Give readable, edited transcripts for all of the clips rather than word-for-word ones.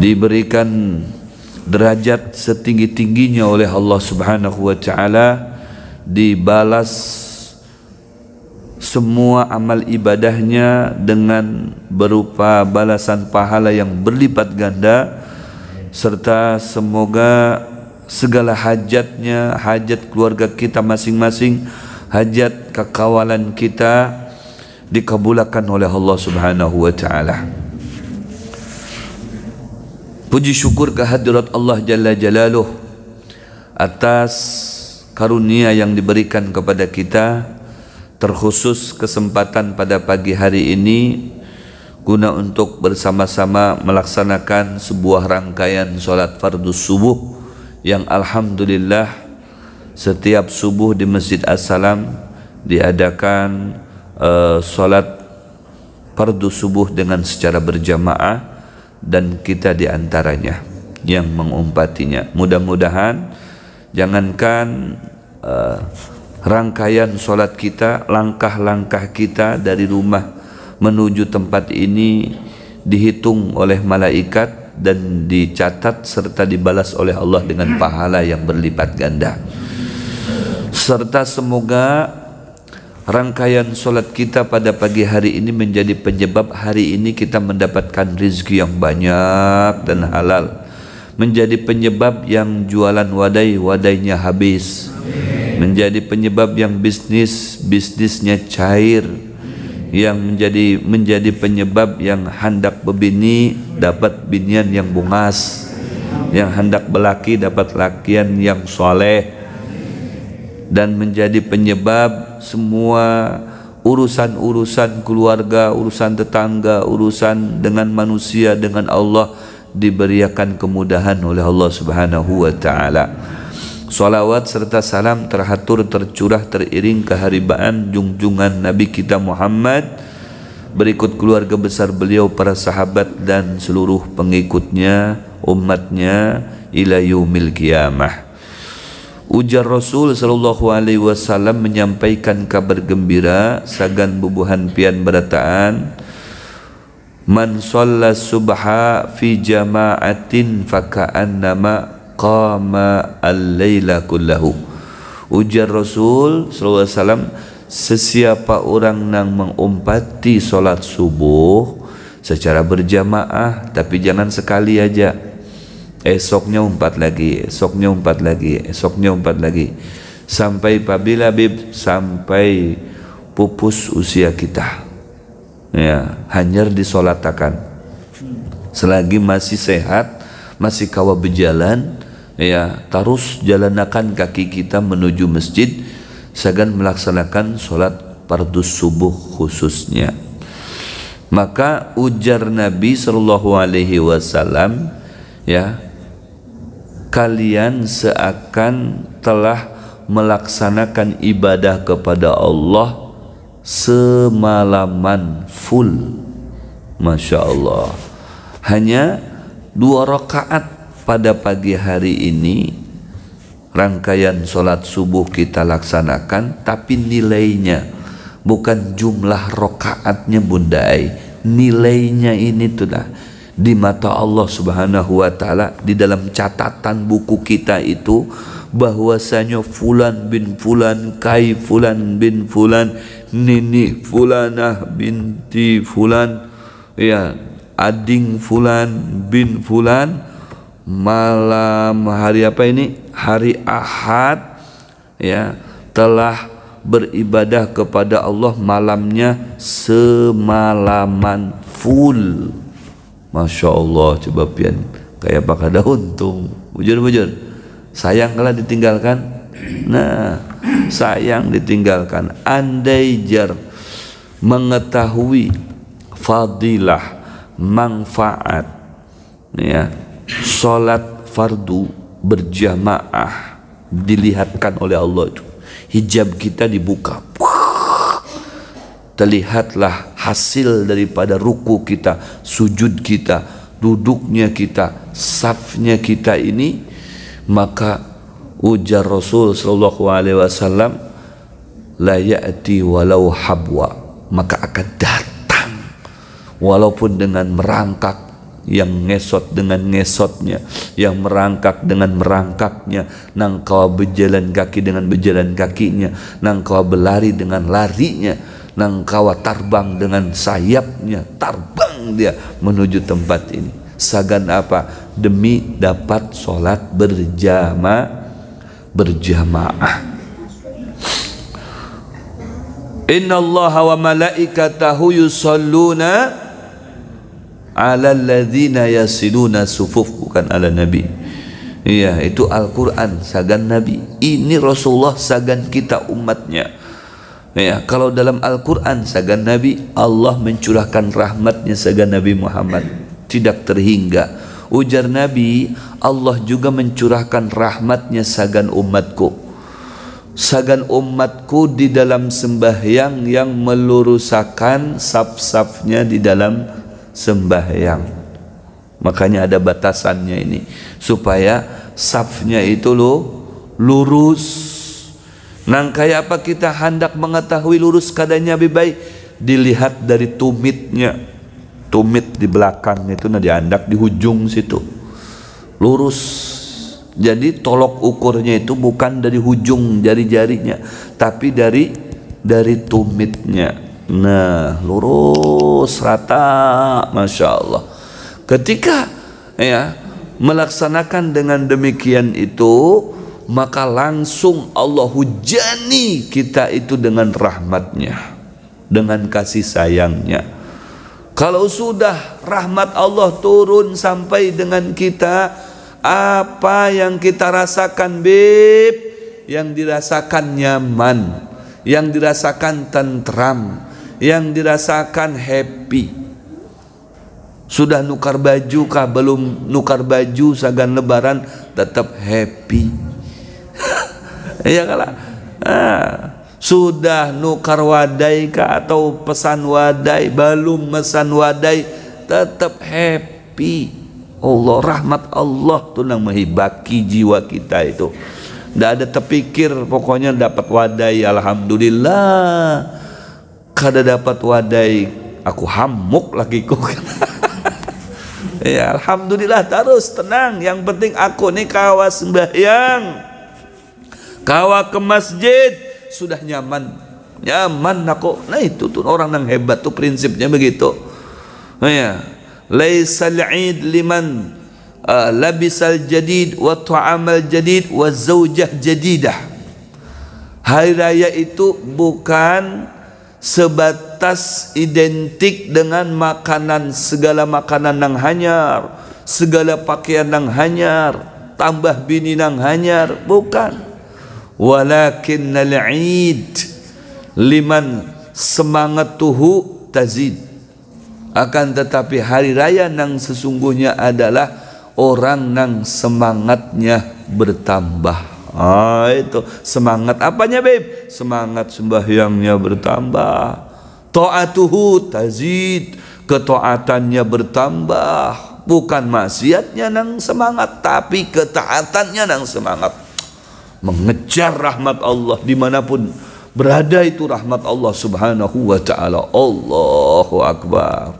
diberikan derajat setinggi-tingginya oleh Allah Subhanahu wa taala, dibalas semua amal ibadahnya dengan berupa balasan pahala yang berlipat ganda, serta semoga segala hajatnya, hajat keluarga kita masing-masing, hajat kekawalan kita dikabulkan oleh Allah Subhanahu wa taala. Puji syukur kehadirat Allah Jalla Jalaluh atas karunia yang diberikan kepada kita, terkhusus kesempatan pada pagi hari ini guna untuk bersama-sama melaksanakan sebuah rangkaian solat fardhu subuh yang alhamdulillah setiap subuh di Masjid As-Salam diadakan solat fardhu subuh dengan secara berjamaah, dan kita di antaranya yang mengumpatinya. Mudah-mudahan jangankan rangkaian solat kita, langkah-langkah kita dari rumah menuju tempat ini dihitung oleh malaikat dan dicatat serta dibalas oleh Allah dengan pahala yang berlipat ganda. Serta semoga rangkaian solat kita pada pagi hari ini menjadi penyebab hari ini kita mendapatkan rezeki yang banyak dan halal, menjadi penyebab yang jualan wadai-wadainya habis, menjadi penyebab yang bisnisnya cair, yang menjadi penyebab yang hendak berbini dapat binian yang bungas, yang hendak berlaki dapat lakian yang soleh, dan menjadi penyebab semua urusan-urusan keluarga, urusan tetangga, urusan dengan manusia, dengan Allah diberikan kemudahan oleh Allah Subhanahu wa taala. Salawat serta salam teratur, tercurah, teriring keharibaan junjungan Nabi kita Muhammad, berikut keluarga besar beliau, para sahabat dan seluruh pengikutnya, umatnya ila yaumil qiyamah. Ujar Rasul sallallahu alaihi wasallam menyampaikan kabar gembira sagan bubuhan pian berataan, man shalla subha fi jama'atin faka'annama qama al-laila kullahu. Ujar Rasul sallallahu alaihi wasallam, sesiapa orang yang mengumpati solat subuh secara berjamaah, tapi jangan sekali aja, esoknya umpat lagi, esoknya umpat lagi, esoknya umpat lagi, sampai apabila sampai pupus usia kita, ya, hanyar disolatakan. Selagi masih sehat, masih kawa berjalan, ya, terus jalanakan kaki kita menuju masjid sagan melaksanakan solat fardhu subuh khususnya. Maka ujar Nabi sallallahu alaihi wasallam, ya, kalian seakan telah melaksanakan ibadah kepada Allah semalaman full. Masya Allah. Hanya 2 rakaat pada pagi hari ini rangkaian solat subuh kita laksanakan, tapi nilainya bukan jumlah rakaatnya bundai, nilainya ini tulah di mata Allah Subhanahu wa taala, di dalam catatan buku kita itu bahwasanya fulan bin fulan, kai fulan bin fulan, nini fulanah binti fulan, ya, ading fulan bin fulan, malam hari apa ini? Hari Ahad, ya, telah beribadah kepada Allah malamnya semalaman full. Masya Allah, coba pian kayak apa kada untung, bujur sayang kalau ditinggalkan. Nah, sayang ditinggalkan. Andai jar mengetahui fadilah, manfaat, ya, solat fardu berjamaah dilihatkan oleh Allah itu, hijab kita dibuka, terlihatlah hasil daripada ruku kita, sujud kita, duduknya kita, safnya kita ini. Maka ujar Rasul sallallahu alaihi wasallam, la ya'ti walau habwa, maka akan datang walaupun dengan merangkak yang ngesot dengan ngesotnya, yang merangkak dengan merangkaknya, nang kawa berjalan kaki dengan berjalan kakinya, nang kawa berlari dengan larinya, nang kawa terbang dengan sayapnya, terbang dia menuju tempat ini. Sagan apa? Demi dapat sholat berjamaah. Inna Allaha wa malaikatahu yusalluna ala alladhina yasiluna sufuf, bukan ala Nabi. Iya, itu Al-Quran, sagan Nabi. Ini Rasulullah, sagan kita umatnya. Ya, kalau dalam Al-Quran sagan Nabi, Allah mencurahkan rahmatnya sagan Nabi Muhammad tidak terhingga. Ujar Nabi, Allah juga mencurahkan rahmatnya sagan umatku. Sagan umatku di dalam sembahyang yang melurusakan saf-safnya di dalam sembahyang. Makanya ada batasannya ini, supaya safnya itu lurus. Nang kayak apa kita hendak mengetahui lurus keadaannya lebih baik, dilihat dari tumitnya. Tumit di belakang itu, nah diandak di ujung situ lurus. Jadi tolok ukurnya itu bukan dari ujung jari-jarinya, tapi dari tumitnya. Nah, lurus rata, masya Allah. Ketika ya melaksanakan dengan demikian itu, maka langsung Allah hujani kita itu dengan rahmatnya, dengan kasih sayangnya. Kalau sudah rahmat Allah turun sampai dengan kita, apa yang kita rasakan, Beb? Yang dirasakan nyaman, yang dirasakan tentram, yang dirasakan happy. Sudah nukar baju kah? Belum nukar baju, sagan lebaran tetap happy. Iya kalah. Sudah nukar wadai kah atau pesan wadai, belum pesan wadai, tetap happy. Allah, rahmat Allah tuh yang menghibaki jiwa kita itu. Tidak ada terpikir pokoknya dapat wadai, alhamdulillah. Kada dapat wadai, aku hamuk lagi ku. Ya, alhamdulillah, terus tenang. Yang penting aku nih kawa sembahyang, kawa ke masjid, sudah nyaman aku. Nah itu tuh orang yang hebat tuh, prinsipnya begitu. Ya, laisal 'id liman labisal jadid wa ta'amal jadid wa zaujah jadidah. Hari raya itu bukan sebatas identik dengan makanan, segala makanan yang hanyar, segala pakaian yang hanyar, tambah bini yang hanyar, bukan. Walakinnal 'id liman semangatuhu tazid. Akan tetapi hari raya nang sesungguhnya adalah orang nang semangatnya bertambah. Itu semangat apanya, Beb? Semangat sembahyangnya bertambah. Ta'atuhu tazid, ketaatannya bertambah. Bukan maksiatnya nang semangat, tapi ketaatannya nang semangat. Mengejar rahmat Allah dimanapun berada, itu rahmat Allah subhanahu wa ta'ala. Allahu akbar.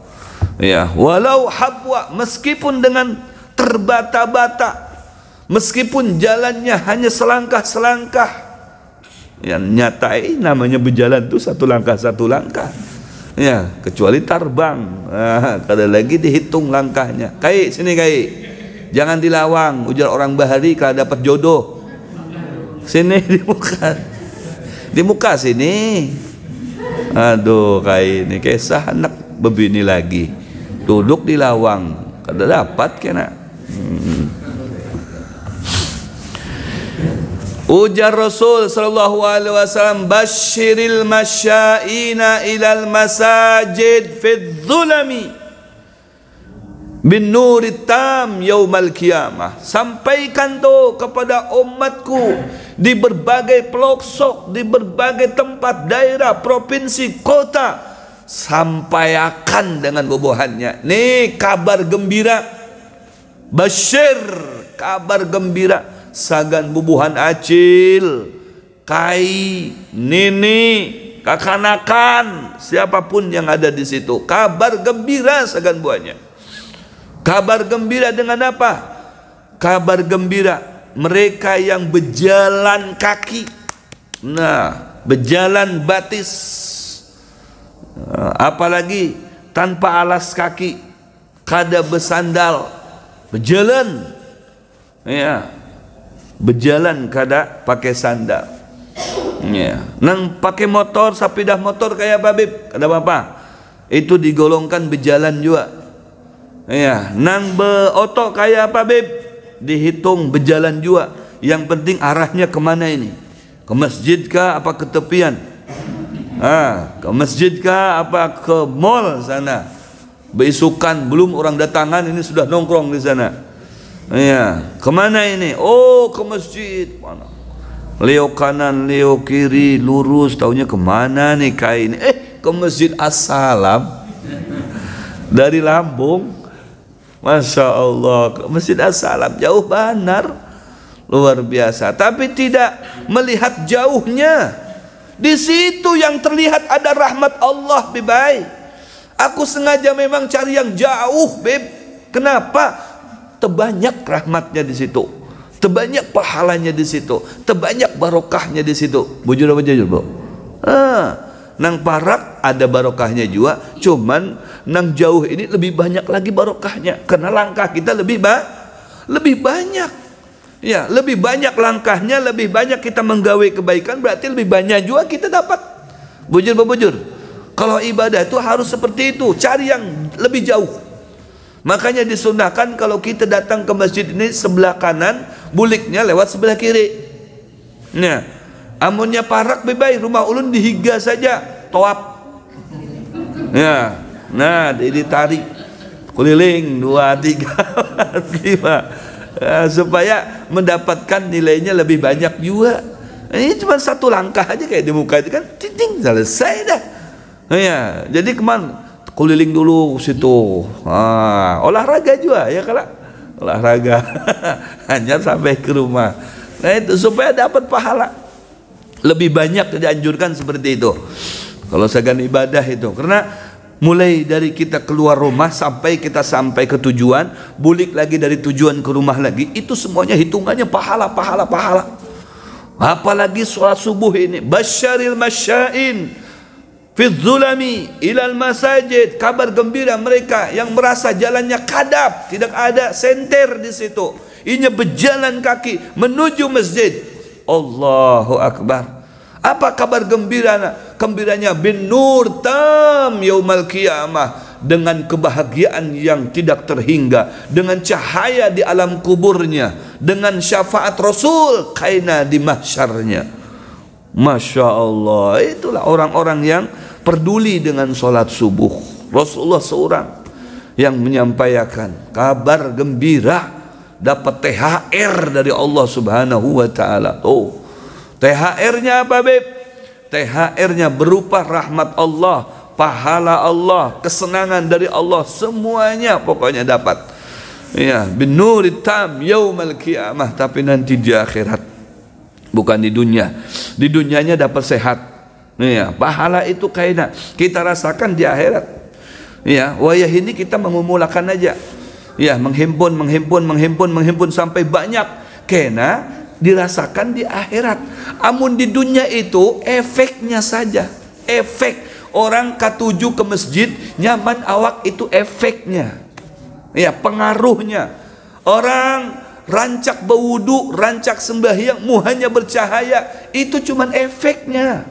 Ya, walau habwa, meskipun dengan terbata-bata, meskipun jalannya hanya selangkah-selangkah. Yang nyata namanya berjalan tuh satu langkah ya, kecuali terbang. Kada lagi dihitung langkahnya. Kai sini kai, jangan dilawang. Ujar orang Bahari kalau dapat jodoh, sini di muka sini. Aduh, kai ini kisah anak bebini lagi duduk di lawang, kada dapat kena. Ujar Rasul sallallahu alaihi wasallam, basyiril masyaina ilal masajid fid dhulami bin nurit tam yaumal qiyamah. Sampaikan tuh kepada umatku di berbagai pelosok, di berbagai tempat, daerah, provinsi, kota, sampaikan dengan bubuhannya. Nih kabar gembira, basyir, kabar gembira, sagan bubuhan acil, kai, nini, kakanakan, siapapun yang ada di situ, kabar gembira sagan buahnya. Kabar gembira dengan apa? Kabar gembira mereka yang berjalan kaki. Nah, berjalan batis. Apalagi tanpa alas kaki, kada bersandal, berjalan. Ya. Berjalan kada pakai sandal. Ya. Nang pakai motor, sapidah motor kayak babib, kada apa-apa. Itu digolongkan berjalan juga. Ya, nang beotok kayak babib, dihitung berjalan juga. Yang penting arahnya kemana ini? Ke masjid kah apa ke tepian? Ke masjid kah apa ke mall sana? Beisukan belum orang datangan ini sudah nongkrong di sana. Ya, kemana ini? Oh, ke masjid. Mana? Leo kanan, leo kiri, lurus. Taunya kemana nih kain? Ke Masjid As-Salam. Dari Lambung. Masya Allah, ke Masjid As-Salam jauh benar, luar biasa. Tapi tidak melihat jauhnya. Di situ yang terlihat ada rahmat Allah, Bibai. Aku sengaja memang cari yang jauh, Beb. Kenapa? Terbanyak rahmatnya di situ, terbanyak pahalanya di situ, terbanyak barokahnya di situ. Bujur apa jujur, Bro? Nang Parak ada barokahnya juga, cuman nang jauh ini lebih banyak lagi barokahnya karena langkah kita lebih banyak. Ya, lebih banyak langkahnya, lebih banyak kita menggawe kebaikan, berarti lebih banyak juga kita dapat. Bujur apa bujur? Kalau ibadah itu harus seperti itu, cari yang lebih jauh. Makanya disunahkan kalau kita datang ke masjid ini sebelah kanan, buliknya lewat sebelah kiri. Nah, amunnya Parak Bibai, rumah ulun dihiga saja, toap. Ya, nah ditarik keliling 2, 3, 4, 5 supaya mendapatkan nilainya lebih banyak juga. Ini cuma satu langkah aja kayak di muka itu kan, ting selesai dah. Ya, jadi kemana? Keliling dulu situ. Olahraga juga ya kalau olahraga hanya sampai ke rumah. Nah itu supaya dapat pahala lebih banyak, dianjurkan seperti itu kalau segan ibadah itu. Karena mulai dari kita keluar rumah sampai kita sampai ke tujuan, bulik lagi dari tujuan ke rumah lagi, itu semuanya hitungannya pahala. Apalagi sholat subuh ini, basyaril masya'in fi dzulami ilal masajid, kabar gembira mereka yang merasa jalannya kadap, tidak ada senter di situ, ini berjalan kaki menuju masjid. Allahu Akbar. Apa kabar gembiranya? Bin nur tam yaumal qiyamah, dengan kebahagiaan yang tidak terhingga, dengan cahaya di alam kuburnya, dengan syafaat Rasul kaina di mahsyarnya. Masya Allah, itulah orang-orang yang peduli dengan sholat subuh. Rasulullah seorang yang menyampaikan kabar gembira, dapat THR dari Allah Subhanahu wa Ta'ala. THR-nya apa, Beb? THR-nya berupa rahmat Allah, pahala Allah, kesenangan dari Allah, semuanya pokoknya dapat. Ya, bin nurit tam yaumal qiyamah, tapi nanti di akhirat, bukan di dunia. Di dunianya dapat sehat. Ya, pahala itu kayaknya kita rasakan di akhirat. Ya, wayah ini kita mengumulakan aja. Ya, menghimpun sampai banyak. Kena dirasakan di akhirat. Amun di dunia itu efeknya saja. Efek orang katuju ke masjid nyaman awak, itu efeknya. Ya, pengaruhnya. Orang rancak berwudu, rancak sembahyang, muhanya bercahaya, itu cuman efeknya.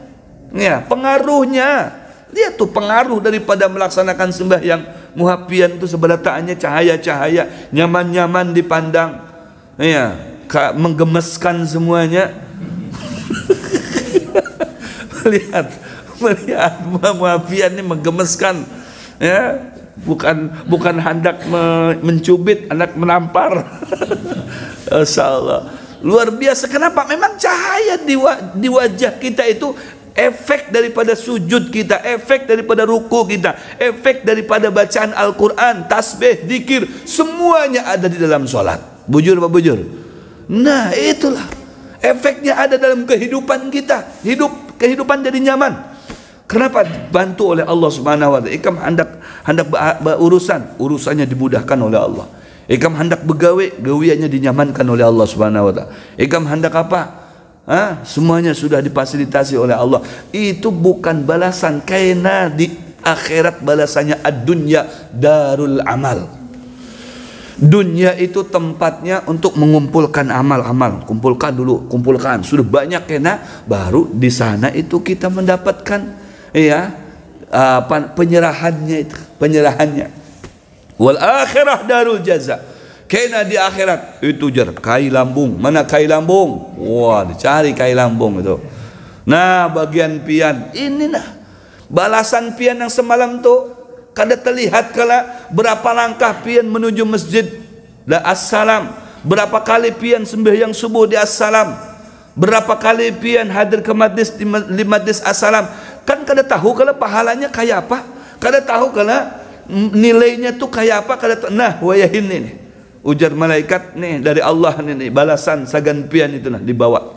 Ya, pengaruhnya. Dia tuh pengaruh daripada melaksanakan sembahyang. Muhapian itu sebelataannya cahaya-cahaya, nyaman-nyaman dipandang. Ya, menggemeskan semuanya. melihat muhapian ini menggemeskan. Ya, bukan hendak mencubit, hendak menampar. Masyaallah, luar biasa. Kenapa? Memang cahaya di wajah kita itu efek daripada sujud kita, efek daripada ruku kita, efek daripada bacaan Al-Quran, tasbih, dzikir, semuanya ada di dalam sholat. Bujur apa bujur? Nah itulah efeknya, ada dalam kehidupan kita. Kehidupan jadi nyaman. Kenapa dibantu oleh Allah Subhanahu wa taala? Ikam hendak urusannya dimudahkan oleh Allah. Ikam hendak begawe, gawiannya dinyamankan oleh Allah Subhanahu wa taala. Ikam hendak apa? Semuanya sudah difasilitasi oleh Allah. Itu bukan balasan, karena di akhirat balasannya ad-dunya darul amal. Dunia itu tempatnya untuk mengumpulkan amal-amal. Kumpulkan. Sudah banyak kena, baru di sana itu kita mendapatkan penyerahannya. Wal akhirah darul jaza. Kena di akhirat itu kai lambung. Mana kai lambung? Wah, dicari kai lambung itu. Nah, bagian pian ini balasan pian yang semalam tuh. Kada terlihat kala berapa langkah pian menuju masjid la assalam, berapa kali pian sembahyang subuh di assalam, berapa kali pian hadir ke majlis di majlis assalam. Kan kada tahu kala pahalanya kayak apa, kada tahu kala nilainya tuh kayak apa, kada tahu. Nah, wayahin ini ujar malaikat nih dari Allah nih balasan sagan pian itu dibawa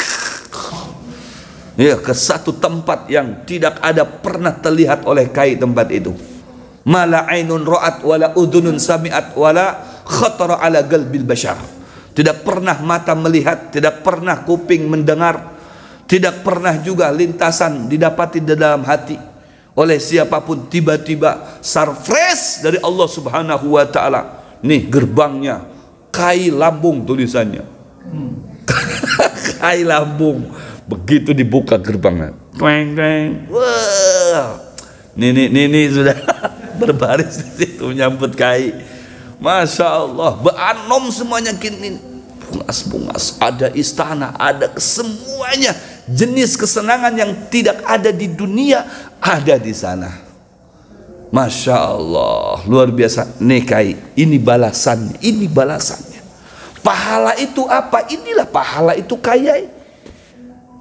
ke satu tempat yang tidak ada pernah terlihat oleh kai tempat itu. Mala ainun ra'at wala udhunun sami'at wala khatara ala qalbil bashar. Tidak pernah mata melihat, tidak pernah kuping mendengar, tidak pernah juga lintasan didapati di dalam hati oleh siapapun. Tiba-tiba surprise dari Allah Subhanahu wa taala. Nih gerbangnya kai lambung tulisannya. Kai lambung. Begitu dibuka gerbangnya. Tweng tweng. Wah. Nini sudah berbaris di situ menyambut kai. Masya Allah, beanom semuanya kini. Bungas, ada istana, ada semuanya jenis kesenangan yang tidak ada di dunia ada di sana. Masya Allah, luar biasa. Nih kai, ini balasannya, ini balasannya. Pahala itu apa? Inilah pahala itu kayai.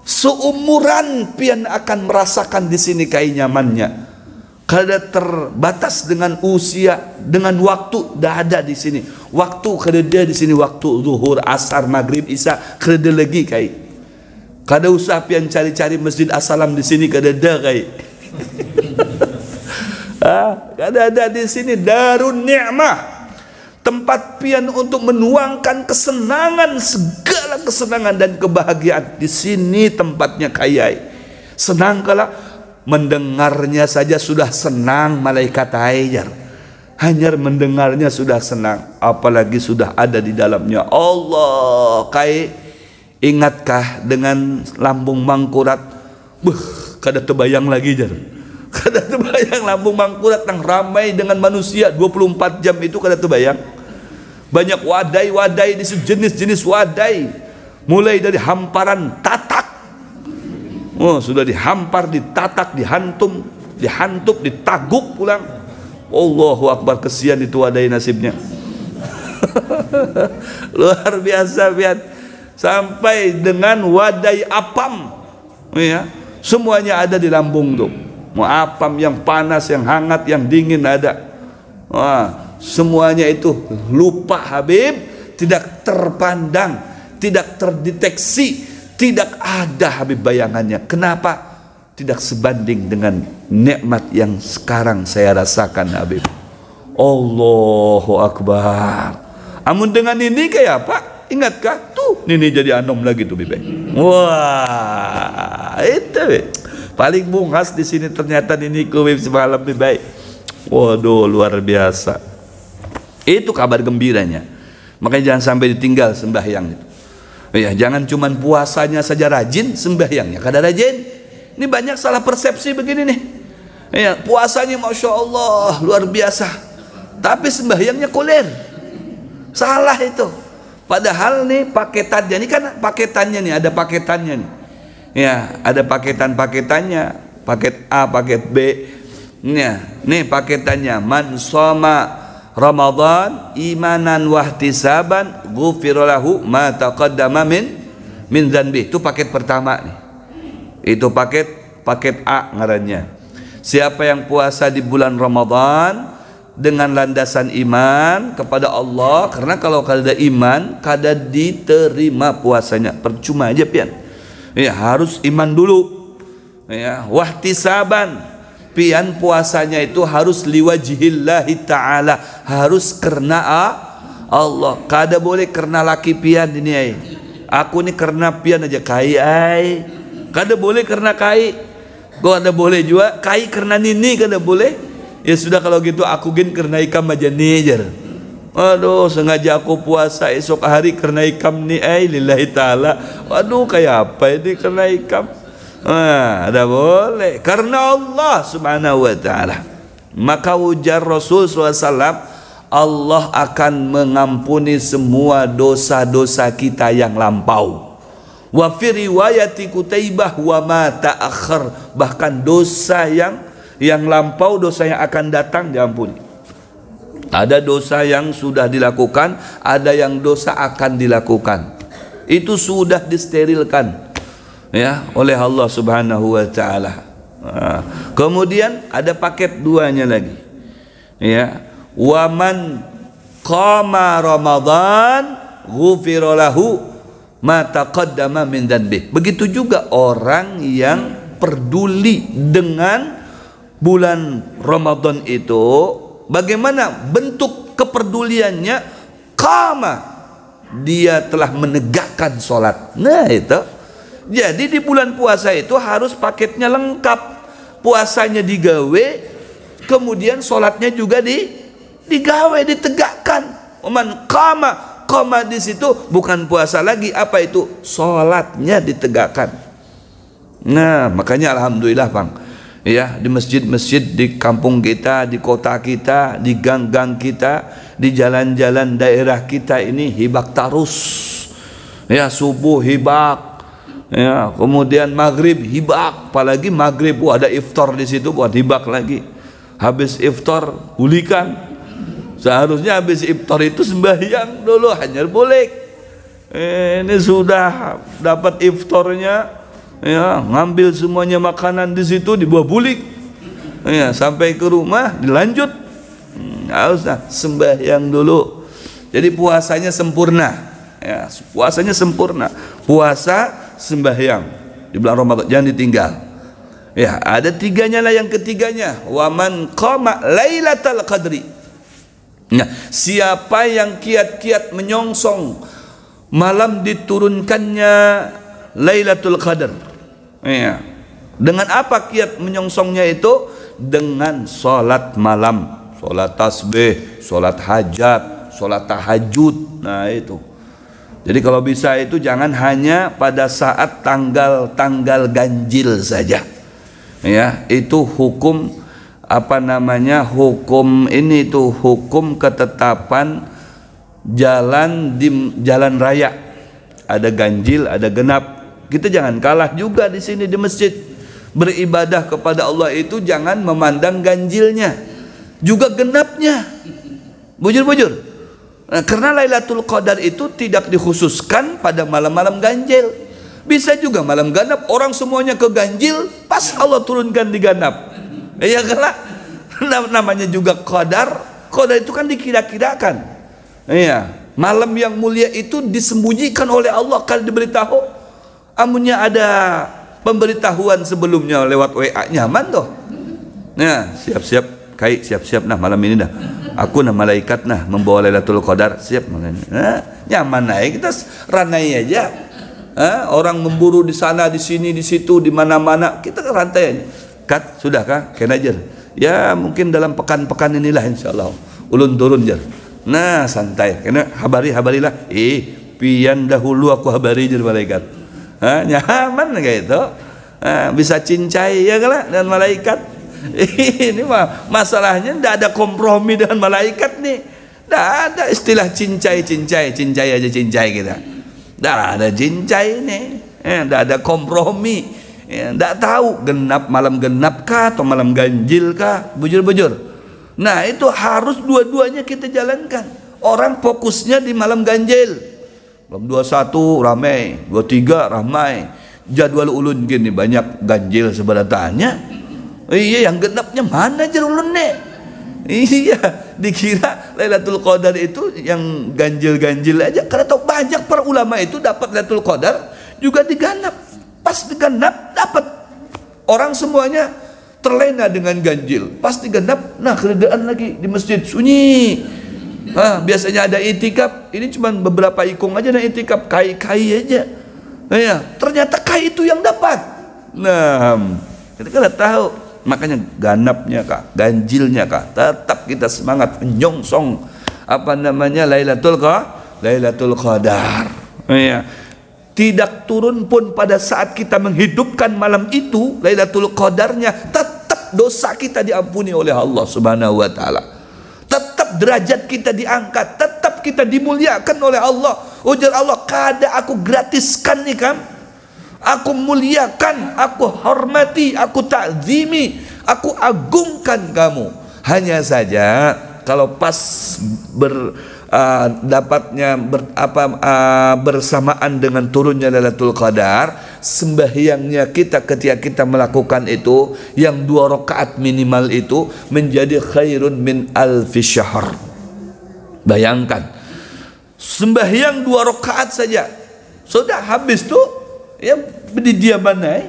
Seumuran pian akan merasakan di sini kai nyamannya. Kada terbatas dengan usia, dengan waktu, dah ada di sini. Waktu kada ada di sini, waktu zuhur, asar, maghrib, isya, kada lagi kai. Kada usah pian cari-cari masjid assalam di sini, kada ada kai. Kada ada di sini. Darun ni'mah, tempat pian untuk menuangkan kesenangan, segala kesenangan dan kebahagiaan. Di sini tempatnya kayai. Senang kala mendengarnya saja sudah senang malaikat hajar. Hanya mendengarnya sudah senang, apalagi sudah ada di dalamnya. Allah, kai ingatkah dengan lambung mangkurat? Kada terbayang lagi jar. Kada terbayang lambung mangkurat yang ramai dengan manusia 24 jam itu, kada terbayang. Banyak wadai-wadai di jenis-jenis wadai, mulai dari hamparan tatak. Sudah dihampar, ditatak, dihantum, dihantup, ditaguk pulang. Allahu Akbar, kesian itu wadai nasibnya. Luar biasa pian. Sampai dengan wadai apam. Semuanya ada di lambung tuh. Mau apam yang panas, yang hangat, yang dingin ada. Semuanya itu lupa Habib, tidak terpandang, tidak terdeteksi. Tidak ada Habib bayangannya. Kenapa? Tidak sebanding dengan nikmat yang sekarang saya rasakan Habib. Allahu Akbar. Amun dengan ini kayak apa? Ingatkah? Tuh, ini jadi anom lagi tuh Bibi. Wah, itu paling bungas di sini ternyata ini Habib semalam Bibi. Waduh, luar biasa. Itu kabar gembiranya. Makanya jangan sampai ditinggal sembahyang itu. Jangan cuman puasanya saja rajin, sembahyangnya kada rajin. Ini banyak salah persepsi begini nih. Puasanya Masya Allah luar biasa, tapi sembahyangnya kulir. Salah itu. Padahal nih paketannya, ini kan paketannya nih, ada paketannya nih. Ada paketannya, paket A, paket B. Nih paketannya, man shoma Ramadan imanan wahtisaban ghufira lahu ma taqaddama min dzanbi. Itu paket pertama nih. Itu paket A ngarannya. Siapa yang puasa di bulan Ramadan dengan landasan iman kepada Allah, karena kalau kada iman kada diterima puasanya, percuma aja pian. Harus iman dulu. Wahtisaban, pian puasanya itu harus liwajihillahi ta'ala, harus karena Allah. Kada boleh karena laki pian ini ai. Aku ni karena pian aja kai ai. Kada boleh karena kai. Kau ada boleh juga kai karena nini, kada boleh. Ya sudah kalau gitu aku gin karena ikam aja nih jar. Aduh, sengaja aku puasa esok hari karena ikam ni ai lillahi ta'ala. Waduh, kayak apa ini karena ikam? Ada boleh karena Allah subhanahu wa ta'ala. Maka ujar Rasul SAW, Allah akan mengampuni semua dosa-dosa kita yang lampau. Wa fi riwayati Qutaibah wa ma ta'akhir, bahkan dosa yang lampau, dosa yang akan datang diampuni. Ada dosa yang sudah dilakukan, ada yang dosa akan dilakukan. Itu sudah disterilkan ya oleh Allah Subhanahu wa taala. Kemudian ada paket duanya lagi. Ya, wa man qama Ramadan ghufira lahu ma taqaddama min dzanbi. Begitu juga orang yang peduli dengan bulan Ramadan itu. Bagaimana bentuk kepeduliannya? Qama, dia telah menegakkan sholat. Nah itu. Jadi di bulan puasa itu harus paketnya lengkap. Puasanya digawe, kemudian sholatnya juga digawe, ditegakkan. Man qama, qama di situ bukan puasa lagi, apa itu? Sholatnya ditegakkan. Nah makanya alhamdulillah Bang, ya, di masjid-masjid di kampung kita, di kota kita, di gang-gang kita, di jalan-jalan daerah kita ini hibak tarus. Ya, subuh hibak, ya, kemudian maghrib hibak, apalagi maghrib ada iftar di situ buat hibak lagi. Habis iftar bulikan. Seharusnya habis iftar itu sembahyang dulu, hanya boleh. Ini sudah dapat iftarnya, ya, ngambil semuanya makanan di situ, dibawa bulik, ya, sampai ke rumah dilanjut, haruslah sembahyang dulu. Jadi puasanya sempurna, ya, puasanya sempurna, puasa sembahyang di bulan Ramadan jangan ditinggal. Ya, ada tiganya lah, yang ketiganya waman qama lailatul qadri. Nah, siapa yang kiat-kiat menyongsong malam diturunkannya Lailatul Qadar. Ya. Dengan apa kiat menyongsongnya itu? Dengan sholat malam, sholat tasbih, sholat hajat, sholat tahajud. Nah itu. Jadi kalau bisa itu jangan hanya pada saat tanggal-tanggal ganjil saja. Ya, itu hukum apa namanya? Hukum ini itu hukum ketetapan jalan di jalan raya. Ada ganjil, ada genap. Kita jangan kalah juga di sini di masjid. Beribadah kepada Allah itu jangan memandang ganjilnya, juga genapnya. Bujur-bujur. Nah, karena Lailatul Qadar itu tidak dikhususkan pada malam-malam ganjil. Bisa juga malam ganap, orang semuanya ke ganjil, pas Allah turunkan di ganap. Ya karena namanya juga qadar. Qadar itu kan dikira-kirakan. Iya, malam yang mulia itu disembunyikan oleh Allah, kalau diberitahu. Amunnya ada pemberitahuan sebelumnya lewat WA, nyaman toh. Nah, siap-siap kai, siap-siap nah malam ini dah. Aku nah malaikat nah membawa Lailatul Qadar, siap malam ini. Nah, nyaman naik kita ranai aja. Orang memburu di sana, di sini, di situ, di mana-mana, kita rantai aja. Kat, sudah kah? Kenajer. Ya, mungkin dalam pekan-pekan inilah insyaallah. Ulun turun jar. Nah, santai. Kena habarilah. Pian dahulu aku habari jar malaikat. Nyaman kayak itu. Bisa cincai ya kan dengan malaikat. Ini mah masalahnya tidak ada kompromi dengan malaikat nih. Tidak ada istilah cincai aja cincai kita. Tidak ada cincai nih. Tidak ada kompromi. Tidak tahu genap malam genap kah atau malam ganjil kah, bujur-bujur. Nah itu harus dua-duanya kita jalankan. Orang fokusnya di malam ganjil. Malam 21 ramai, 23 ramai. Jadwal ulun gini banyak ganjil sebenarnya. Iya, yang genapnya mana jar ulun nih? Iya, dikira Lailatul Qadar itu yang ganjil-ganjil aja. Karena tahu banyak para ulama itu dapat Lailatul Qadar juga diganap. Pas diganap dapat. Orang semuanya terlena dengan ganjil, pasti genap, nah keredaan lagi di masjid sunyi. Biasanya ada itikaf, ini cuma beberapa ikung aja nah itikaf, kai aja. Ya, ternyata kai itu yang dapat. Nah, kita kan tahu, makanya ganapnya kah, ganjilnya kah, tetap kita semangat menyongsong apa namanya Lailatul Qadar. Ya. Tidak turun pun pada saat kita menghidupkan malam itu Lailatul Qadarnya, tetap dosa kita diampuni oleh Allah Subhanahu wa taala. Tetap derajat kita diangkat, tetap kita dimuliakan oleh Allah. Ujar Allah, kada aku gratiskan nih kan. Aku muliakan, aku hormati, aku takzimi, aku agungkan kamu. Hanya saja kalau pas bersamaan dengan turunnya Lailatul Qadar, sembahyangnya kita ketika kita melakukan itu yang 2 rakaat minimal itu menjadi khairun min alfi syahr. Bayangkan, sembahyang 2 rakaat saja sudah habis tuh. Ya di dia mana?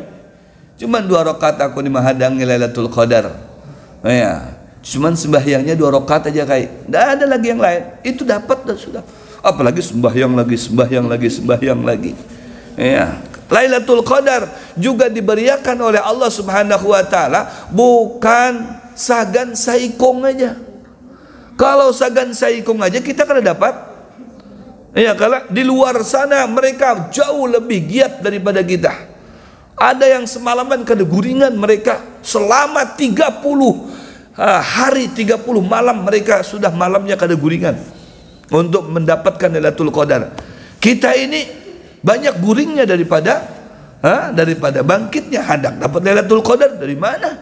Cuman 2 rakaat aku dimahadangi Lailatul Qadar. Ya, cuman sembahyangnya 2 rakaat aja kayak. Tidak ada lagi yang lain. Itu dapat dan sudah. Apalagi sembahyang lagi. Ya, Lailatul Qadar juga diberiakan oleh Allah Subhanahu wa taala bukan sagan saikong aja. Kalau sagan saikong aja kita kan dapat. Ya, kalau di luar sana mereka jauh lebih giat daripada kita. Ada yang semalaman kada guringan mereka selama 30 hari 30 malam mereka sudah malamnya kada guringan untuk mendapatkan Lailatul Qadar. Kita ini banyak guringnya daripada bangkitnya. Hendak dapat Lailatul Qadar dari mana?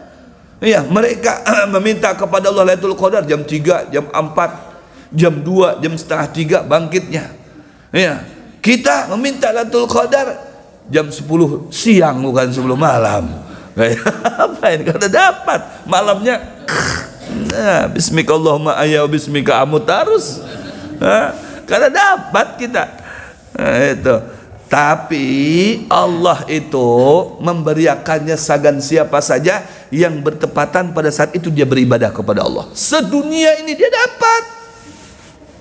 Ya, mereka meminta kepada Allah Lailatul Qadar jam 3, jam 4, jam 2, jam setengah 3 bangkitnya. Ya, kita meminta Lailatul Qadar jam 10 siang bukan 10 malam. Kayak apa ini? Kada dapat malamnya. Nah, bismikallahumma ayya bismika amut harus. Kada dapat kita. Itu. Tapi Allah itu memberiakannya sagan siapa saja yang bertepatan pada saat itu dia beribadah kepada Allah. Sedunia ini dia dapat.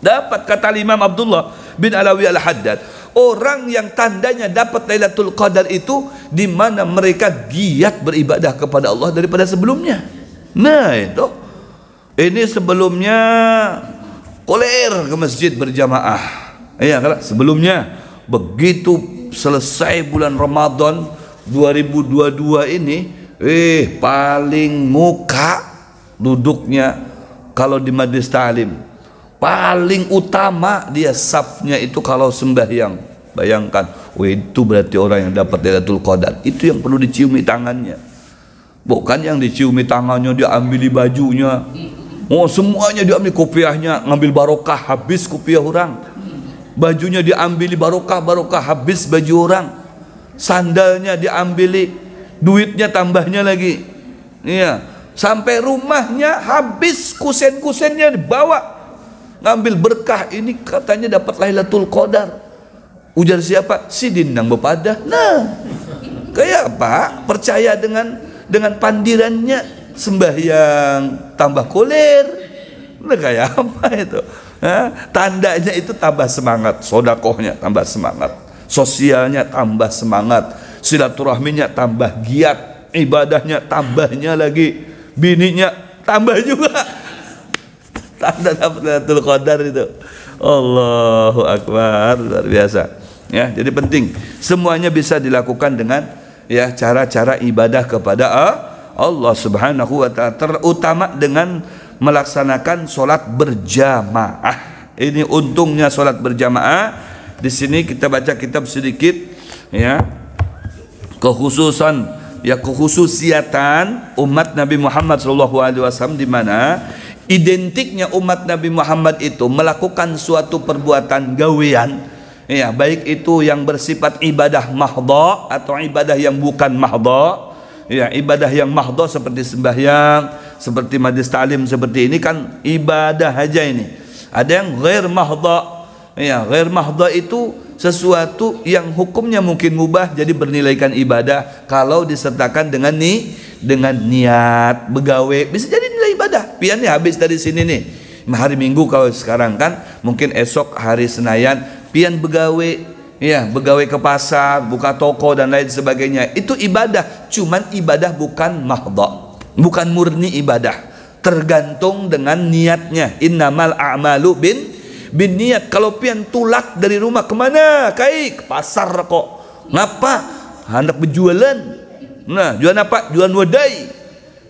Dapat, kata Imam Abdullah bin Alawi Al-Haddad, orang yang tandanya dapat Lailatul Qadar itu di mana mereka giat beribadah kepada Allah daripada sebelumnya. Nah itu, ini sebelumnya koler ke masjid berjamaah. Ya, kalau sebelumnya begitu selesai bulan Ramadan 2022 ini, paling muka duduknya kalau di majlis ta'lim. Paling utama dia safnya itu kalau sembahyang. Bayangkan, itu berarti orang yang dapat Lailatul Qadar. Itu yang perlu diciumi tangannya. Bukan yang diciumi tangannya dia ambil bajunya. Oh, semuanya diambil kopiahnya, ngambil barokah habis kopiah orang. Bajunya diambil barokah habis baju orang. Sandalnya diambil, duitnya tambahnya lagi. Iya, sampai rumahnya habis kusen-kusennya dibawa. Ngambil berkah, ini katanya dapat Lailatul Qadar. Ujar siapa? Si Dindang Bepadah. Nah, kayak apa? Percaya dengan pandirannya, sembahyang tambah koler. Nah, kayak apa itu? Tandanya itu tambah semangat, sodakohnya tambah semangat, sosialnya tambah semangat, silaturahminya tambah giat, ibadahnya tambahnya lagi, bininya tambah juga. Tanda dapat Lailatul Qadar itu. Allahu Akbar, luar biasa. Ya, jadi penting semuanya bisa dilakukan dengan ya cara-cara ibadah kepada Allah Subhanahu wa taala, terutama dengan melaksanakan sholat berjamaah. Ini untungnya sholat berjamaah. Di sini kita baca kitab sedikit ya, kekhususiatan umat Nabi Muhammad SAW, di mana identiknya umat Nabi Muhammad itu melakukan suatu perbuatan gawean, ya, baik itu yang bersifat ibadah mahdha atau ibadah yang bukan mahdha. Ya, ibadah yang mahdha seperti sembahyang, seperti majlis ta'lim seperti ini kan ibadah aja ini. Ada yang ghair mahdha. Ya, ghair mahdha itu sesuatu yang hukumnya mungkin mubah jadi bernilaikan ibadah kalau disertakan dengan dengan niat begawe bisa jadi nilai ibadah. Pian nih habis dari sini nih hari Minggu, kalau sekarang kan mungkin esok hari Senayan pian begawe, ya begawe ke pasar, buka toko dan lain sebagainya. Itu ibadah, cuman ibadah bukan mahdha, bukan murni ibadah, tergantung dengan niatnya. Innamal a'malu bin niat. Kalau pian tulak dari rumah kemana? Ke pasar kok. Ngapa? Hendak berjualan. Nah, jualan apa? Jualan wadai.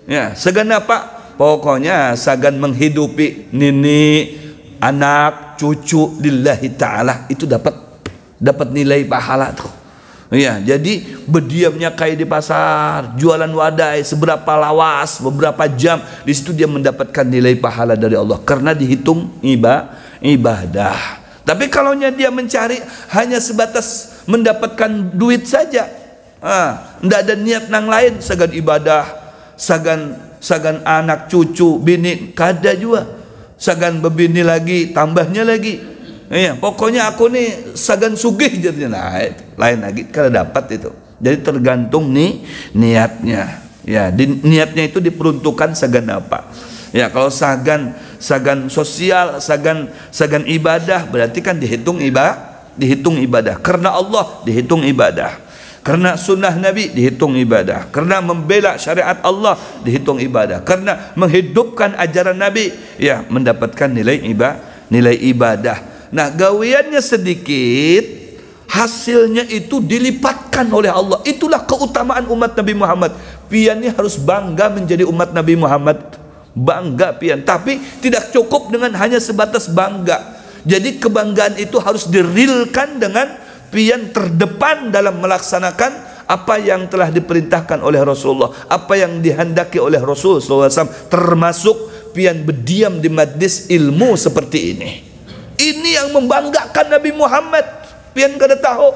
Ya, segan apa? Pokoknya sagan menghidupi nini, anak, cucu lillahi ta'ala, itu dapat nilai pahala tuh. Ya, jadi berdiamnya kayak di pasar, jualan wadai seberapa lawas, beberapa jam, di situ dia mendapatkan nilai pahala dari Allah karena dihitung ibadah. Tapi kalau dia mencari hanya sebatas mendapatkan duit saja, tidak ada niat nang lain, sagan ibadah, sagan anak cucu bini kada juga, sagan bebini lagi tambahnya lagi, ya pokoknya aku nih sagan sugih jadinya. Nah, lain lagi kada dapat itu. Jadi tergantung nih niatnya, ya niatnya itu diperuntukkan sagan apa. Ya kalau sagan sosial, sagan ibadah, berarti kan dihitung ibadah karena Allah, dihitung ibadah. Karena sunnah Nabi dihitung ibadah, karena membela syariat Allah dihitung ibadah, karena menghidupkan ajaran Nabi ya mendapatkan nilai ibadah. Nah, gaweannya sedikit, hasilnya itu dilipatkan oleh Allah. Itulah keutamaan umat Nabi Muhammad. Pian ini harus bangga menjadi umat Nabi Muhammad, bangga pian. Tapi tidak cukup dengan hanya sebatas bangga. Jadi kebanggaan itu harus dirilkan dengan pian terdepan dalam melaksanakan apa yang telah diperintahkan oleh Rasulullah, apa yang dihendaki oleh Rasul SAW, termasuk pian berdiam di majlis ilmu seperti ini. Ini yang membanggakan Nabi Muhammad. Pian kada tahu.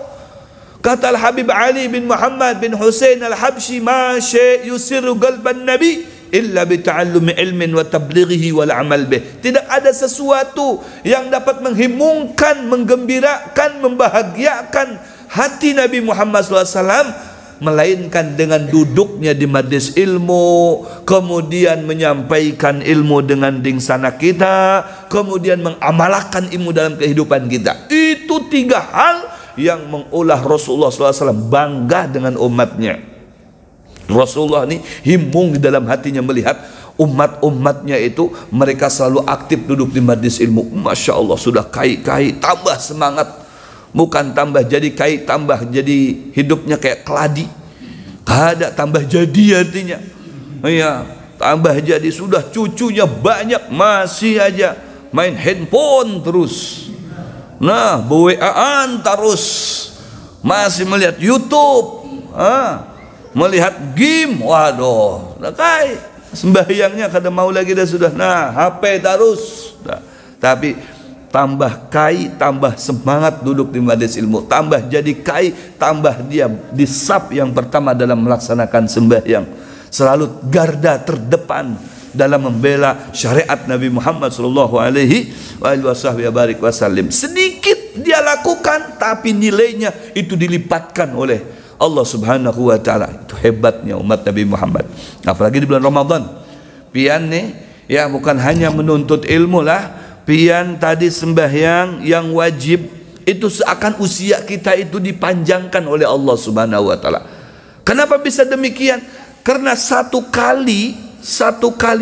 Kata Al-Habib Ali bin Muhammad bin Husain Al-Habsyi, ma syai' yusiru qalban Nabi illa bita'allumi ilmin wa tablighihi wal amal bih. Tidak ada sesuatu yang dapat menghimungkan, menggembirakan, membahagiakan hati Nabi Muhammad SAW melainkan dengan duduknya di majlis ilmu, kemudian menyampaikan ilmu dengan dingsana kita, kemudian mengamalkan ilmu dalam kehidupan kita. Itu tiga hal yang mengolah Rasulullah SAW bangga dengan umatnya. Rasulullah ini himung di dalam hatinya melihat umat-umatnya itu mereka selalu aktif duduk di majlis ilmu. Masya Allah, sudah kai-kai tambah semangat, bukan tambah jadi kai, tambah jadi hidupnya kayak keladi. Kada tambah jadi artinya. Iya, tambah jadi sudah cucunya banyak masih aja main handphone terus. Nah, beweaan terus, masih melihat YouTube, melihat game. Waduh, dah kai sembahyangnya kada mau lagi dah sudah. Nah, HP terus. Nah, tapi tambah kai, tambah semangat duduk di majlis ilmu, tambah jadi kai, tambah dia di saf yang pertama dalam melaksanakan sembahyang, selalu garda terdepan dalam membela syariat Nabi Muhammad sallallahu alaihi wasallam. Sedikit dia lakukan tapi nilainya itu dilipatkan oleh Allah Subhanahu wa taala. Itu hebatnya umat Nabi Muhammad. Apalagi di bulan Ramadan. Pian nih ya bukan hanya menuntut ilmu lah, pian tadi sembahyang yang wajib itu seakan usia kita itu dipanjangkan oleh Allah Subhanahu wa taala. Kenapa bisa demikian? Karena satu kali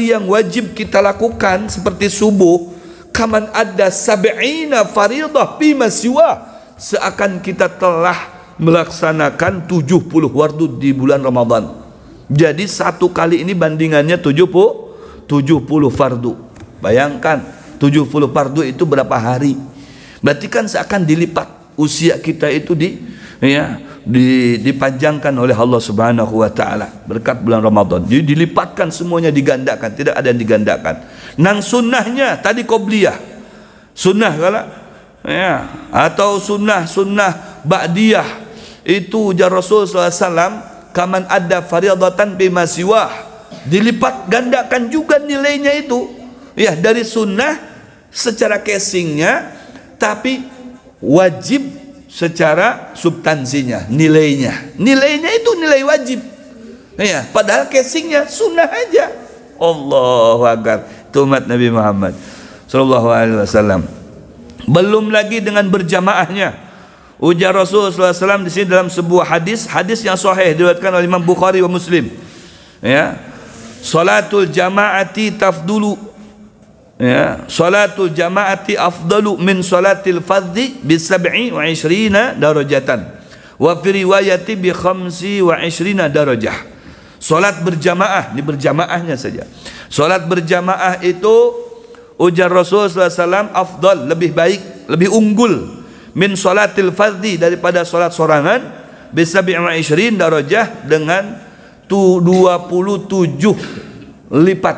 yang wajib kita lakukan seperti subuh, kaman ada sab'ina faridah bima siwa, seakan kita telah melaksanakan 70 wardu di bulan Ramadan. Jadi satu kali ini bandingannya 70 fardu. Bayangkan 70 fardu itu berapa hari? Berarti kan seakan dilipat usia kita itu dipanjangkan oleh Allah Subhanahu wa taala berkat bulan Ramadan. Jadi dilipatkan semuanya, digandakan, tidak ada yang digandakan. Nang sunnahnya tadi qobliyah. Sunnah kala ya, atau sunnah ba'diyah itu jar Rasul SAW, kaman ada faridatan bima siwah, dilipat gandakan juga nilainya itu ya, dari sunnah secara casingnya, tapi wajib secara substansinya, nilainya itu nilai wajib. Ya, padahal casingnya sunnah aja. Allahu Akbar. Itu umat Nabi Muhammad sallallahu alaihi wasallam. Belum lagi dengan berjamaahnya. Ujar Rasulullah SAW di sini dalam sebuah hadis yang sahih diriwayatkan oleh Imam Bukhari wa Muslim. Ya. Salatul jama'ati tafdulu. Ya, salatul jama'ati afdalu min salatil fardhi bi 27 darajatan. Wa fi riwayati bi 25 darajah. Salat berjamaah, ini berjamaahnya saja. Salat berjamaah itu ujar Rasulullah SAW afdal, lebih baik, lebih unggul min salatil fardhi daripada salat sorangan bi 27 darajah dengan 27 lipat.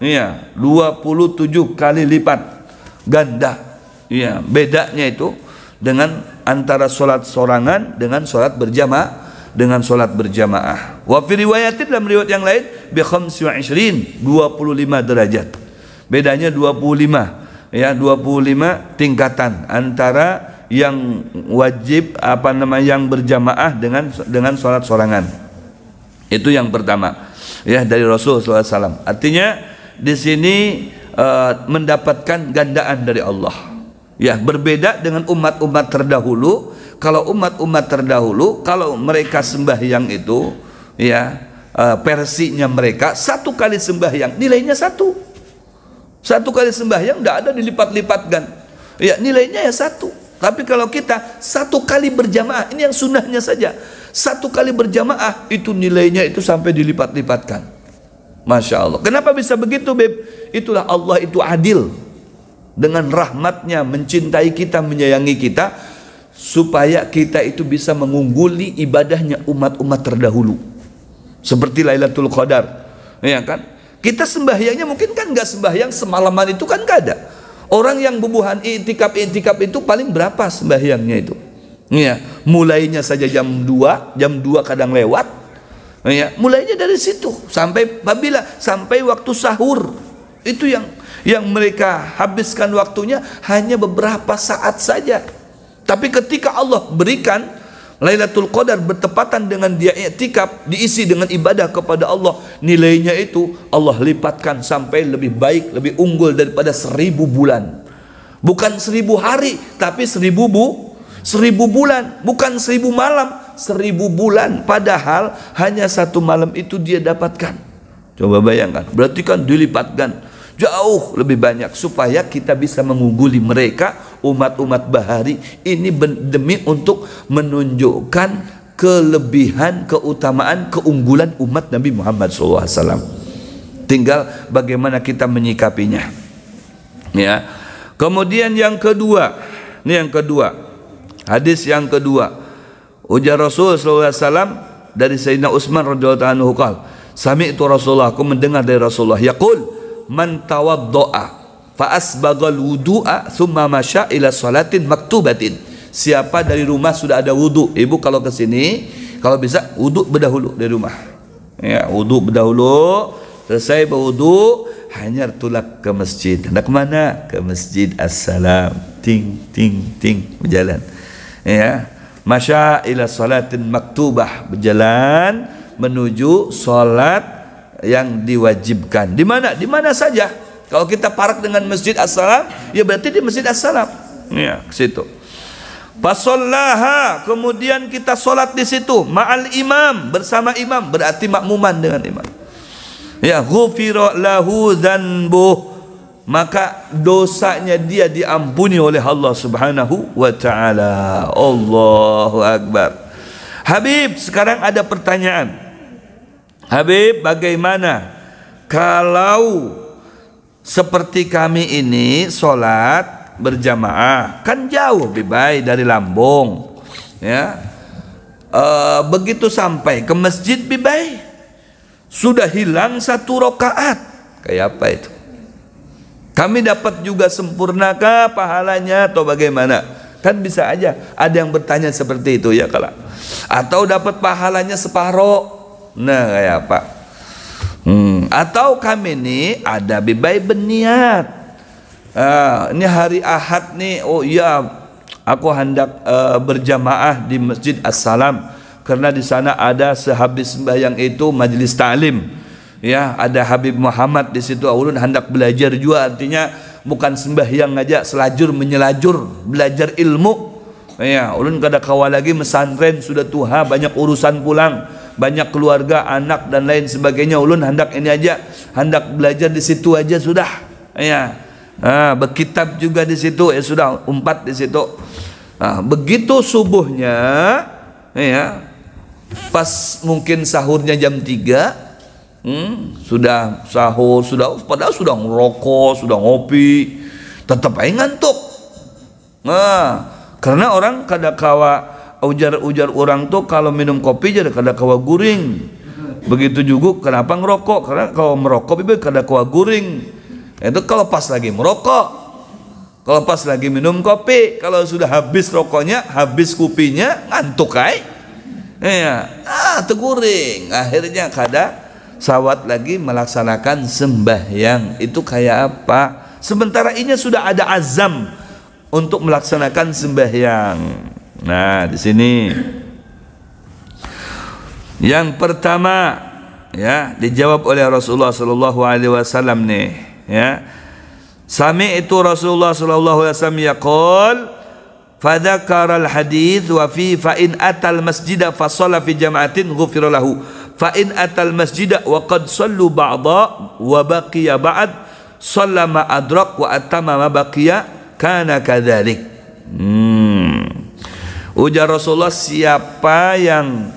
Ya, 27 kali lipat ganda. Ya, bedanya itu dengan antara salat sorangan dengan salat berjamaah, Wa fi riwayatin, dalam riwayat yang lain bi 25 derajat. Bedanya 25. Ya, 25 tingkatan antara yang wajib yang berjamaah dengan salat sorangan. Itu yang pertama. Ya, dari Rasulullah SAW. Artinya di sini mendapatkan gandaan dari Allah. Ya, berbeda dengan umat-umat terdahulu. Kalau umat-umat terdahulu, kalau mereka sembahyang itu, ya, versinya mereka satu kali sembahyang nilainya satu kali sembahyang, tidak ada dilipat-lipatkan. Ya, nilainya ya satu. Tapi kalau kita satu kali berjamaah, ini yang sunnahnya saja, satu kali berjamaah itu nilainya itu sampai dilipat-lipatkan. Masya Allah. Kenapa bisa begitu, Beb? Itulah Allah itu adil. Dengan rahmatnya mencintai kita, menyayangi kita, supaya kita itu bisa mengungguli ibadahnya umat-umat terdahulu. Seperti Lailatul Qadar, ya kan? Kita sembahyangnya mungkin kan nggak sembahyang semalaman itu kan nggak ada. Orang yang bubuhan i'tikaf itu paling berapa sembahyangnya itu? Ya, mulainya saja jam 2 kadang lewat. Ya, mulainya dari situ sampai waktu sahur. Itu yang mereka habiskan waktunya hanya beberapa saat saja. Tapi ketika Allah berikan Lailatul Qadar bertepatan dengan dia i'tikaf, diisi dengan ibadah kepada Allah, nilainya itu Allah lipatkan sampai lebih baik, lebih unggul daripada 1000 bulan. Bukan 1000 hari, tapi 1000 bulan. Bukan 1000 malam, 1000 bulan. Padahal hanya satu malam itu dia dapatkan. Coba bayangkan, berarti kan dilipatkan jauh lebih banyak, supaya kita bisa mengungguli mereka, umat-umat bahari ini, demi untuk menunjukkan kelebihan, keutamaan, keunggulan umat Nabi Muhammad SAW. Tinggal bagaimana kita menyikapinya. Ya. Kemudian yang kedua, hadis yang kedua, ujar Rasulullah SAW dari Sayyidina Utsman radhiyallahu anhu qala, sami'tu Rasulullah, aku mendengar dari Rasulullah, yaqul man tawaddo'a fa asbagal wudu'a thumma masya ila salatin maktubatin. Siapa dari rumah sudah ada wudu, ibu kalau ke sini kalau bisa wudu berdahulu dari rumah. Ya, wudu berdahulu, selesai berwudu hanya tulak ke masjid. Hendak ke mana? Ke Masjid As-Salam. Ting ting ting berjalan. Ya, masya ila salatin maktubah, berjalan menuju salat yang diwajibkan. Di mana? Di mana saja. Kalau kita parak dengan Masjid As-Salam, ya berarti di Masjid As-Salam. Ya, ke situ. Fasallaha, kemudian kita solat di situ ma'al imam, bersama imam, berarti makmuman dengan imam. Ya, ghufira lahu dzanbuh, maka dosanya dia diampuni oleh Allah Subhanahu wa taala. Allahu akbar. Habib, sekarang ada pertanyaan. Habib, bagaimana kalau seperti kami ini solat berjamaah, kan jauh Bibai dari Lambung, ya. Begitu sampai ke masjid Bibai sudah hilang 1 rakaat. Kayak apa itu? Kami dapat juga sempurnakah pahalanya atau bagaimana? Kan bisa aja ada yang bertanya seperti itu, ya kalau. Atau dapat pahalanya separoh. Nah, kayak apa? Atau kami ini ada Bibai berniat, ini hari Ahad nih, oh iya aku hendak berjamaah di Masjid As-Salam karena di sana ada sehabis sembahyang itu majelis ta'lim. Ya, ada Habib Muhammad di situ. Ulun hendak belajar juga, artinya bukan sembahyang aja, selajur menyelajur, belajar ilmu. Ya, ulun kada kawa lagi mesantren sudah tua, banyak urusan pulang, banyak keluarga, anak dan lain sebagainya. Ulun hendak ini aja, hendak belajar di situ aja sudah. Ya. Berkitab juga di situ, ya sudah umpat di situ. Begitu subuhnya, ya, pas mungkin sahurnya jam 3, sudah sahur, padahal sudah ngerokok, sudah ngopi, tetap aja ngantuk. Karena orang kada kawa, ujar orang tuh kalau minum kopi jadi kada kawa guring. Begitu juga kenapa ngerokok, karena kalau merokok itu kada kawa guring. Itu kalau pas lagi merokok, kalau pas lagi minum kopi, kalau sudah habis rokoknya, habis kopinya, ngantuk aja. Ya, teguring, akhirnya kada sawat lagi melaksanakan sembahyang. Itu kayak apa? Sementara ini sudah ada azam untuk melaksanakan sembahyang. Nah, di sini yang pertama, ya, dijawab oleh Rasulullah sallallahu alaihi wasallam nih, ya. Sami'tu Rasulullah sallallahu alaihi wasallam yaqul fadzakara al-hadits wa fi fa in atal masjida fa shalla fi jama'atin ghufira lahu fa in atal masjida wa qad sallu ba'dha wa baqiya ba'd shalla ma adrak wa atama ma baqiya kana kadzalik. Ujar Rasulullah, siapa yang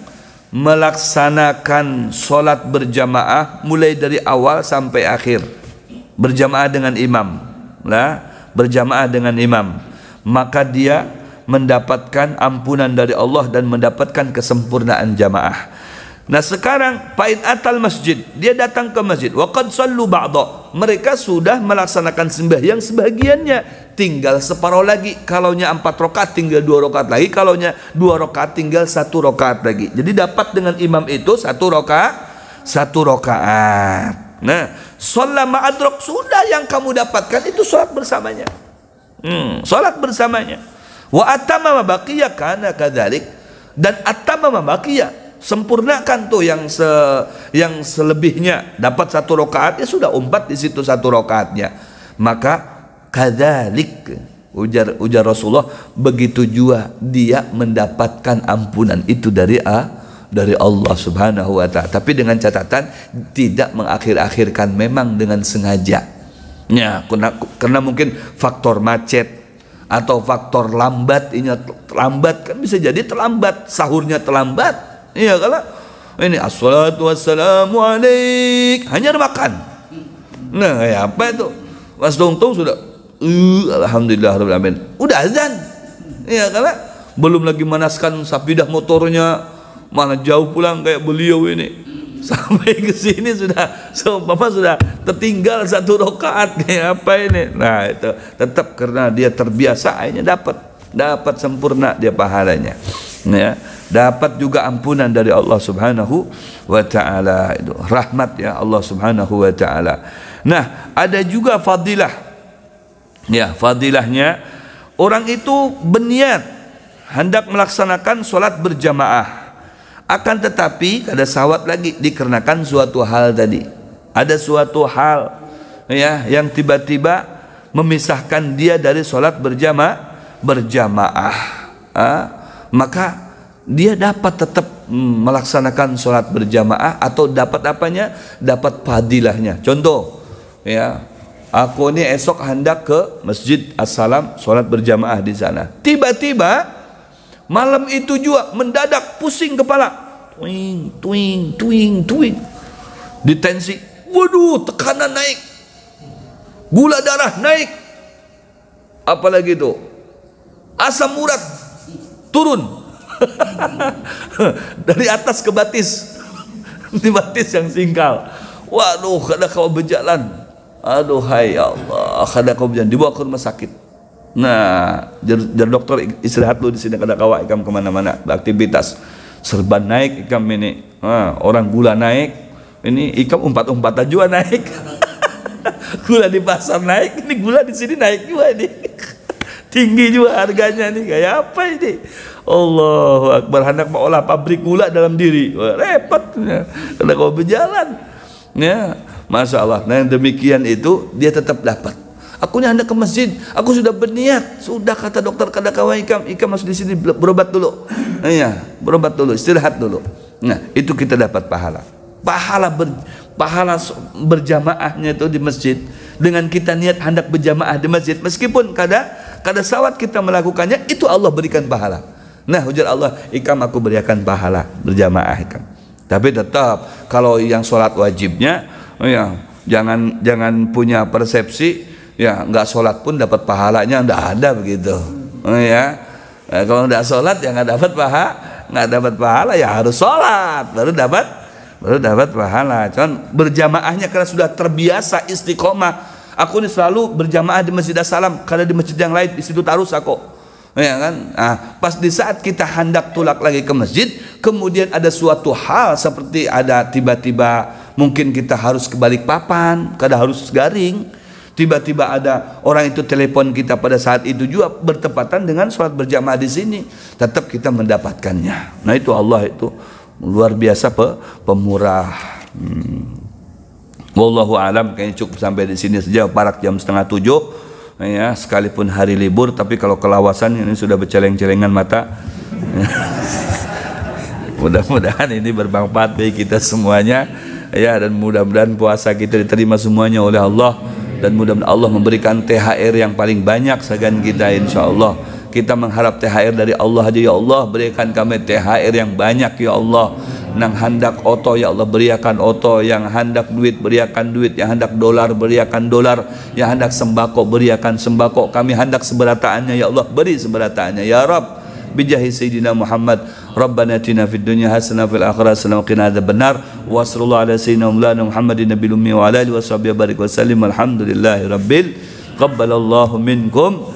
melaksanakan sholat berjamaah mulai dari awal sampai akhir, berjamaah dengan imam, berjamaah dengan imam, maka dia mendapatkan ampunan dari Allah dan mendapatkan kesempurnaan jamaah. Nah sekarang fa'in atal masjid, dia datang ke masjid, wa qad sallu ba'dha, mereka sudah melaksanakan sembahyang sebagiannya, tinggal separuh lagi. Kalaunya 4 rakaat tinggal 2 rakaat lagi, kalaunya 2 rakaat tinggal 1 rakaat lagi. Jadi dapat dengan imam itu 1 rakaat. Nah, sholat ma'adrok, sudah yang kamu dapatkan itu sholat bersamanya. Sholat bersamanya. Wa atamma ma baqiya kana kadzalik, dan atamma ma baqiya, sempurnakan tuh yang selebihnya, dapat 1 rakaat ya sudah umpat di situ 1 rakaatnya. Maka kadzalik, ujar Rasulullah, begitu juga dia mendapatkan ampunan itu dari Allah Subhanahu wa ta'ala. Tapi dengan catatan tidak mengakhir-akhirkan, memang dengan sengaja. Ya, karena mungkin faktor macet atau faktor lambat, ini terlambat, kan bisa jadi terlambat, sahurnya terlambat. Iya, kalau ini assalatu wassalamu alaik, hanya makan. Nah, kayak apa itu? Pas tungtung sudah alhamdulillah rabbil alamin, udah azan. Iya, karena belum lagi manaskan sapidah motornya, mana jauh pulang kayak beliau ini. Sampai ke sini sudah seumpama sudah tertinggal 1 rakaat, kayak apa ini? Nah, itu tetap karena dia terbiasa, akhirnya dapat sempurna dia pahalanya. Ya, dapat juga ampunan dari Allah Subhanahu wa ta'ala. Itu rahmat ya Allah Subhanahu wa ta'ala. Nah, ada juga fadilah. Ya, fadilahnya orang itu berniat hendak melaksanakan sholat berjamaah, akan tetapi kada sawat lagi dikarenakan suatu hal tadi. Ada suatu hal, ya, yang tiba-tiba memisahkan dia dari sholat berjamaah. Maka dia dapat tetap melaksanakan sholat berjamaah, atau dapat apanya? Dapat fadilahnya. Contoh, ya, aku ini esok hendak ke Masjid As-Salam sholat berjamaah di sana. Tiba-tiba malam itu juga mendadak pusing kepala, tuing, ditensi, waduh, tekanan naik, gula darah naik, apalagi itu asam urat turun dari atas ke batis, di batis yang singkal. Waduh, kada kau berjalan. Aduh, hai Allah, kada kau berjalan, dibawa ke rumah sakit. Nah, jar dokter, istirahat lu di sini, kada kau ikam kemana-mana, beraktivitas. Serban naik ikam ini. Orang gula naik, ini ikam umpat-umpatan juga naik. Gula di pasar naik, ini gula di sini naik juga ini. tinggi juga harganya nih, kayak apa ini? Allahu Akbar, hendak mau olah pabrik gula dalam diri. Wah, repot ya. Kalau kau berjalan ya, Masya Allah. Nah yang demikian itu dia tetap dapat. Aku ini hendak ke masjid, aku sudah berniat, sudah kata dokter, kata kawan Ikam masuk di sini berobat dulu. Iya, berobat dulu, istirahat dulu. Nah, itu kita dapat pahala. Pahala berjamaahnya itu di masjid, dengan kita niat hendak berjamaah di masjid, meskipun kada sawat kita melakukannya, itu Allah berikan pahala. Nah, ujar Allah, Ikam aku berikan pahala berjamaah Ikam. Tapi tetap kalau yang sholat wajibnya, ya jangan punya persepsi ya nggak sholat pun dapat pahalanya, nggak ada begitu. Ya, kalau nggak sholat ya nggak dapat pahala, ya harus sholat baru dapat pahala. Cuman berjamaahnya karena sudah terbiasa istiqomah. Aku ini selalu berjamaah di Masjid As-Salam, karena di masjid yang lain di situ terus aku. Ya kan? Nah, pas di saat kita hendak tulak lagi ke masjid, kemudian ada suatu hal seperti ada tiba-tiba mungkin kita harus ke Balikpapan, kada harus Garing. Tiba-tiba ada orang itu telepon kita pada saat itu juga bertepatan dengan sholat berjamaah di sini, tetap kita mendapatkannya. Nah itu Allah itu luar biasa pemurah. Wallahu alam, kayaknya cukup sampai di sini saja. Parak jam 6:30 ya, sekalipun hari libur, tapi kalau kelawasan ini sudah berceleng-celengan mata. Mudah-mudahan ini bermanfaat bagi kita semuanya ya, dan mudah-mudahan puasa kita diterima semuanya oleh Allah, dan mudah-mudahan Allah memberikan THR yang paling banyak segan kita, insyaallah. Kita mengharap THR dari Allah aja, ya Allah berikan kami THR yang banyak ya Allah. Nang hendak oto ya Allah berikan oto, yang hendak duit berikan duit, yang hendak dolar berikan dolar, yang hendak sembako berikan sembako. Kami hendak seberataannya ya Allah, beri seberataannya ya Rabb. Bijahi Sayyidina Muhammad, Rabbana atina fid dunya hasanah fil akhirati hasanah wa qina adzabannar. Wa sallallahu ala sayyidina Muhammadin nabiyil ummi wa ala alihi wa sahbihi barik wa sallim. Alhamdulillahi rabbil qabbalallahu minkum.